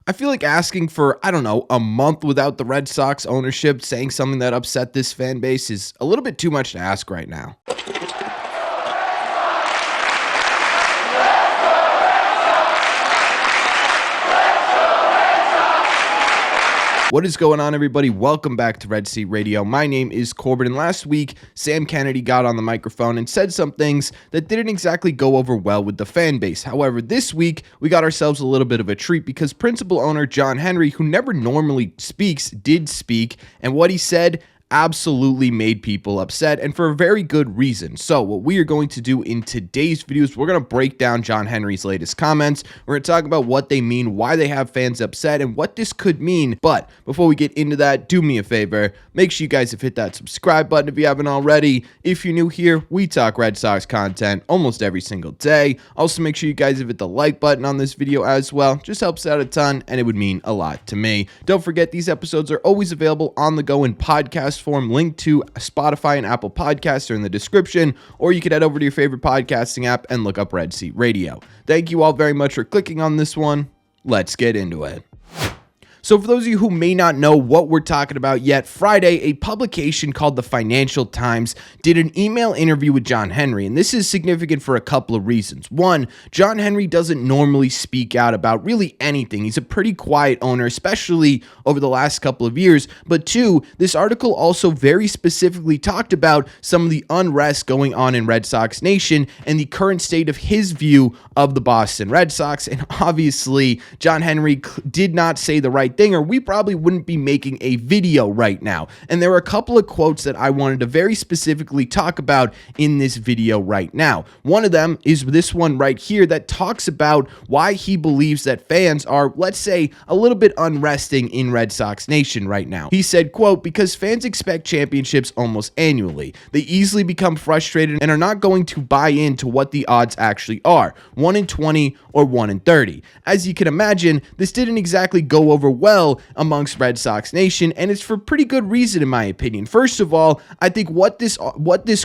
I feel like asking for, I don't know, a month without the Red Sox ownership saying something that upset this fan base is a little bit too much to ask right now. What is going on, everybody? Welcome back to Red Seat Radio. My name is Corbin, and last week, Sam Kennedy got on the microphone and said some things that didn't exactly go over well with the fan base. However, this week, we got ourselves a little bit of a treat because principal owner John Henry, who never normally speaks, did speak, and what he said absolutely made people upset, and for a very good reason. So what we are going to do in today's video is we're going to break down John Henry's latest comments. We're going to talk about what they mean, why they have fans upset, and what this could mean. But before we get into that, do me a favor. Make sure you guys have hit that subscribe button if you haven't already. If you're new here, we talk Red Sox content almost every single day. Also, make sure you guys have hit the like button on this video as well. Just helps out a ton, and it would mean a lot to me. Don't forget, these episodes are always available on the go in podcast form. Link to Spotify and Apple Podcasts are in the description, or you could head over to your favorite podcasting app and look up Red Seat Radio. Thank you all very much for clicking on this one. Let's get into it. So for those of you who may not know what we're talking about yet, Friday, a publication called the Financial Times did an email interview with John Henry, and this is significant for a couple of reasons. One, John Henry doesn't normally speak out about really anything. He's a pretty quiet owner, especially over the last couple of years. But two, this article also very specifically talked about some of the unrest going on in Red Sox Nation and the current state of his view of the Boston Red Sox. And obviously, John Henry did not say the right thing, or we probably wouldn't be making a video right now. And there are a couple of quotes that I wanted to very specifically talk about in this video right now. One of them is this one right here that talks about why he believes that fans are, let's say, a little bit unresting in Red Sox Nation right now. He said, quote, "Because fans expect championships almost annually. They easily become frustrated and are not going to buy into what the odds actually are, 1 in 20 or 1 in 30. As you can imagine, this didn't exactly go over well amongst Red Sox Nation, and it's for pretty good reason in my opinion. First of all, I think what this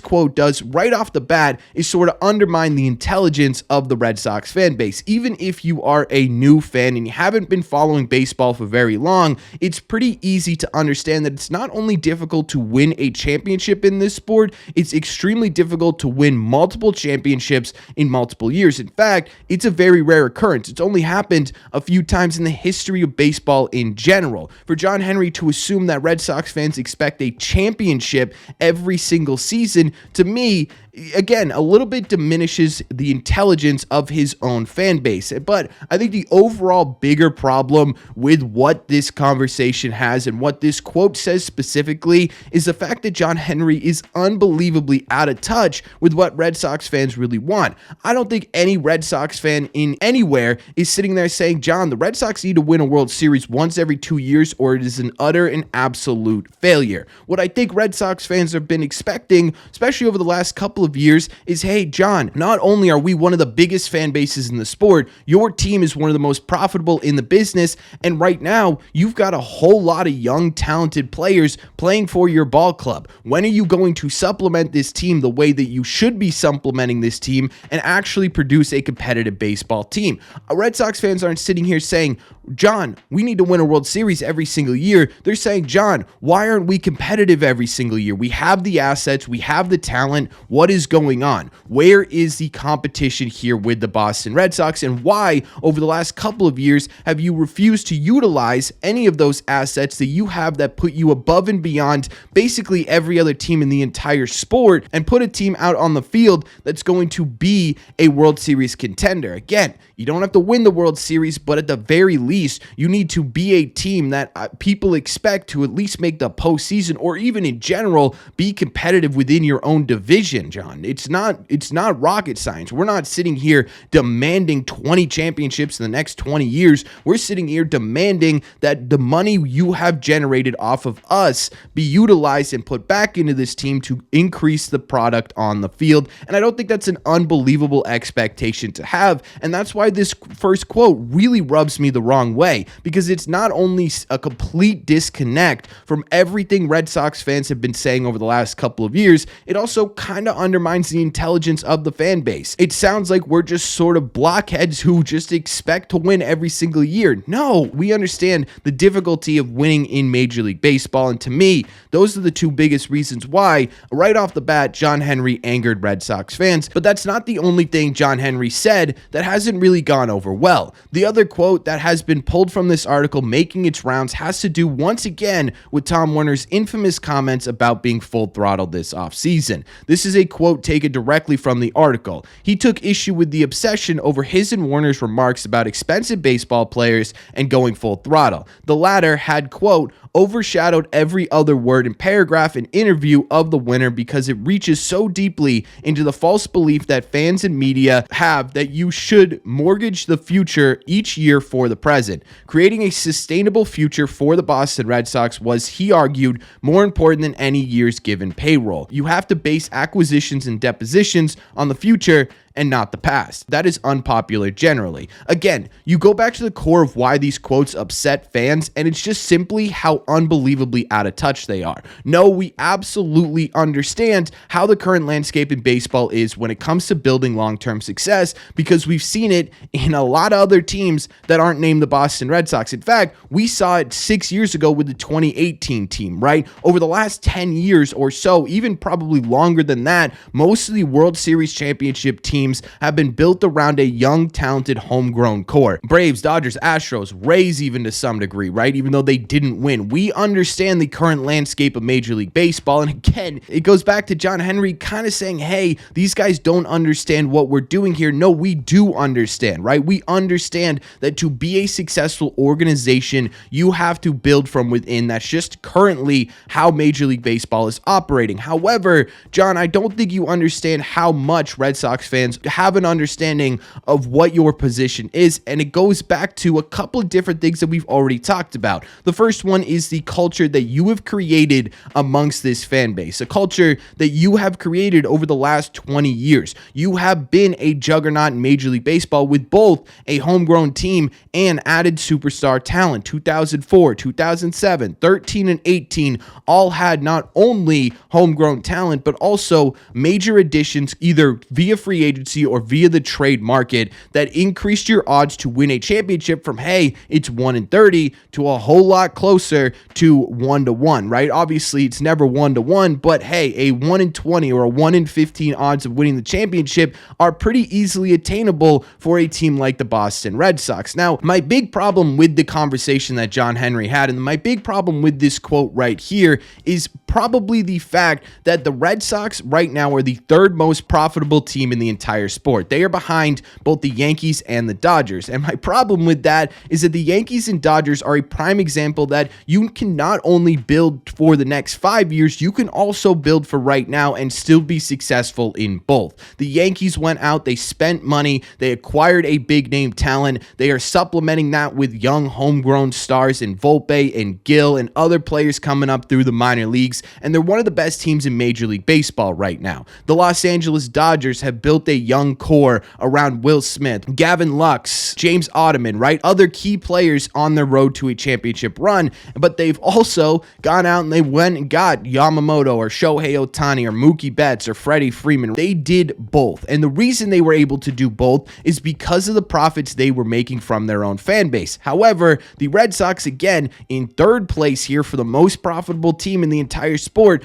quote does right off the bat is sort of undermine the intelligence of the Red Sox fan base. Even if you are a new fan and you haven't been following baseball for very long, it's pretty easy to understand that it's not only difficult to win a championship in this sport, it's extremely difficult to win multiple championships in multiple years. In fact, it's a very rare occurrence. It's only happened a few times in the history of baseball in general. For John Henry to assume that Red Sox fans expect a championship every single season, to me, again, a little bit diminishes the intelligence of his own fan base. But I think the overall bigger problem with what this conversation has and what this quote says specifically is the fact that John Henry is unbelievably out of touch with what Red Sox fans really want. I don't think any Red Sox fan in anywhere is sitting there saying, John, the Red Sox need to win a World Series once every 2 years or it is an utter and absolute failure. What I think Red Sox fans have been expecting, especially over the last couple of years, is, hey, John, not only are we one of the biggest fan bases in the sport, your team is one of the most profitable in the business, and right now, you've got a whole lot of young, talented players playing for your ball club. When are you going to supplement this team the way that you should be supplementing this team and actually produce a competitive baseball team? Red Sox fans aren't sitting here saying, John, we need to win a World Series every single year. They're saying, John, why aren't we competitive every single year? We have the assets, we have the talent. What is going on? Where is the competition here with the Boston Red Sox, and why over the last couple of years have you refused to utilize any of those assets that you have that put you above and beyond basically every other team in the entire sport and put a team out on the field that's going to be a World Series contender? Again, you don't have to win the World Series, but at the very least, you need to be a team that people expect to at least make the postseason, or even in general, be competitive within your own division, John. It's not rocket science. We're not sitting here demanding 20 championships in the next 20 years. We're sitting here demanding that the money you have generated off of us be utilized and put back into this team to increase the product on the field. And I don't think that's an unbelievable expectation to have. And that's why this first quote really rubs me the wrong way, because it's not only a complete disconnect from everything Red Sox fans have been saying over the last couple of years, it also kind of undermines the intelligence of the fan base. It sounds like we're just sort of blockheads who just expect to win every single year. No, we understand the difficulty of winning in Major League Baseball, and to me, those are the two biggest reasons why, right off the bat, John Henry angered Red Sox fans. But that's not the only thing John Henry said that hasn't really gone over well. The other quote that has been pulled from this article making its rounds has to do once again with Tom Werner's infamous comments about being full throttled this offseason. This is a quote taken directly from the article. He took issue with the obsession over his and Werner's remarks about expensive baseball players and going full throttle. The latter had, quote, overshadowed every other word and paragraph and interview of the winner because it reaches so deeply into the false belief that fans and media have that you should mortgage the future each year for the present. Creating a sustainable future for the Boston Red Sox was, he argued, more important than any year's given payroll. You have to base acquisitions and depositions on the future and not the past. That is unpopular generally. Again, you go back to the core of why these quotes upset fans, and it's just simply how unbelievably out of touch they are. No, we absolutely understand how the current landscape in baseball is when it comes to building long-term success, because we've seen it in a lot of other teams that aren't named the Boston Red Sox. In fact, we saw it 6 years ago with the 2018 team, right? Over the last 10 years or so, even probably longer than that, most of the World Series championship teams have been built around a young, talented, homegrown core. Braves, Dodgers, Astros, Rays even to some degree, right? Even though they didn't win. We understand the current landscape of Major League Baseball. And again, it goes back to John Henry kind of saying, hey, these guys don't understand what we're doing here. No, we do understand, right? We understand that to be a successful organization, you have to build from within. That's just currently how Major League Baseball is operating. However, John, I don't think you understand how much Red Sox fans have an understanding of what your position is, and it goes back to a couple of different things that we've already talked about. The first one is the culture that you have created amongst this fan base, a culture that you have created over the last 20 years. You have been a juggernaut in Major League Baseball with both a homegrown team and added superstar talent. 2004, 2007, 13, and 18 all had not only homegrown talent, but also major additions either via free agency or via the trade market that increased your odds to win a championship from, hey, it's 1-30 to a whole lot closer to 1-1, right? Obviously, it's never 1-1, but hey, a 1-20 or a 1-15 odds of winning the championship are pretty easily attainable for a team like the Boston Red Sox. Now, my big problem with the conversation that John Henry had, and my big problem with this quote right here, is probably the fact that the Red Sox right now are the third most profitable team in the entire sport. They are behind both the Yankees and the Dodgers. And my problem with that is that the Yankees and Dodgers are a prime example that you can not only build for the next 5 years, you can also build for right now and still be successful in both. The Yankees went out, they spent money, they acquired a big name talent. They are supplementing that with young homegrown stars in Volpe and Gill and other players coming up through the minor leagues. And they're one of the best teams in Major League Baseball right now. The Los Angeles Dodgers have built a young core around Will Smith, Gavin Lux, James Ottoman, right? Other key players on their road to a championship run, but they've also gone out and they went and got Yamamoto or Shohei Ohtani or Mookie Betts or Freddie Freeman. They did both. And the reason they were able to do both is because of the profits they were making from their own fan base. However, the Red Sox, again, in third place here for the most profitable team in the entire sport,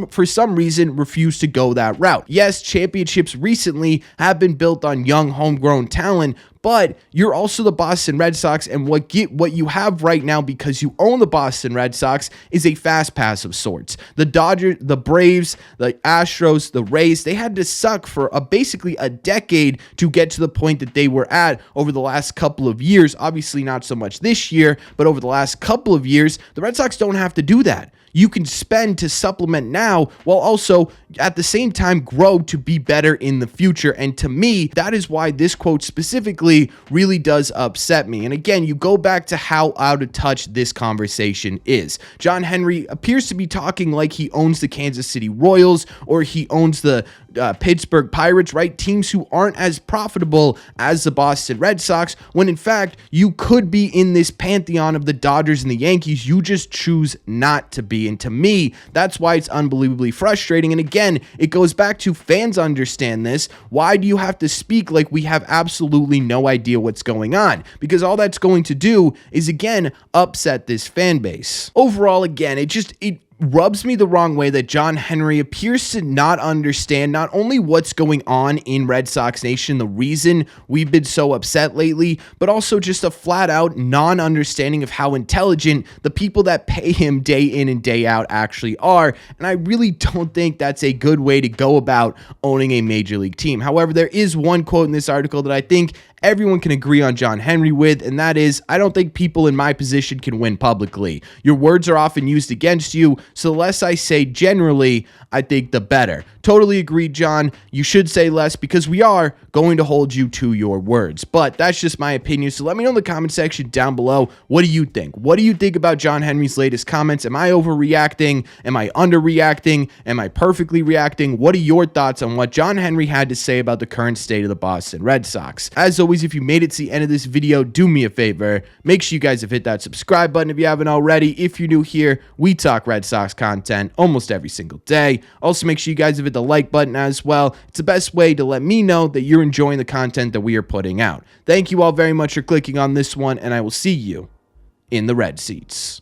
for some reason refuse to go that route. Yes, championships recently have been built on young homegrown talent, but you're also the Boston Red Sox, and what you have right now, because you own the Boston Red Sox, is a fast pass of sorts. The Dodgers, the Braves, the Astros, the Rays, they had to suck for basically a decade to get to the point that they were at over the last couple of years. Obviously not so much this year, but over the last couple of years, the Red Sox don't have to do that. You can spend to supplement now while also at the same time grow to be better in the future. And to me, that is why this quote specifically really does upset me. And again, you go back to how out of touch this conversation is. John Henry appears to be talking like he owns the Kansas City Royals or he owns the Pittsburgh Pirates, right? Teams who aren't as profitable as the Boston Red Sox, when in fact you could be in this pantheon of the Dodgers and the Yankees. You just choose not to be. And to me, that's why it's unbelievably frustrating. And again, it goes back to fans understand this. Why do you have to speak like we have absolutely no idea what's going on? Because all that's going to do is, again, upset this fan base. Overall, again, it rubs me the wrong way that John Henry appears to not understand not only what's going on in Red Sox Nation, the reason we've been so upset lately, but also just a flat out non-understanding of how intelligent the people that pay him day in and day out actually are. And I really don't think that's a good way to go about owning a major league team. However, there is one quote in this article that I think everyone can agree on John Henry with, and that is, I don't think people in my position can win publicly. Your words are often used against you, so the less I say generally, I think the better. Totally agreed, John. You should say less because we are going to hold you to your words. But that's just my opinion, so let me know in the comment section down below. What do you think? What do you think about John Henry's latest comments? Am I overreacting? Am I underreacting? Am I perfectly reacting? What are your thoughts on what John Henry had to say about the current state of the Boston Red Sox? As always, if you made it to the end of this video, do me a favor. Make sure you guys have hit that subscribe button if you haven't already. If you're new here, we talk Red Sox content almost every single day. Also, make sure you guys have hit the like button as well. It's the best way to let me know that you're enjoying the content that we are putting out. Thank you all very much for clicking on this one, and I will see you in the red seats.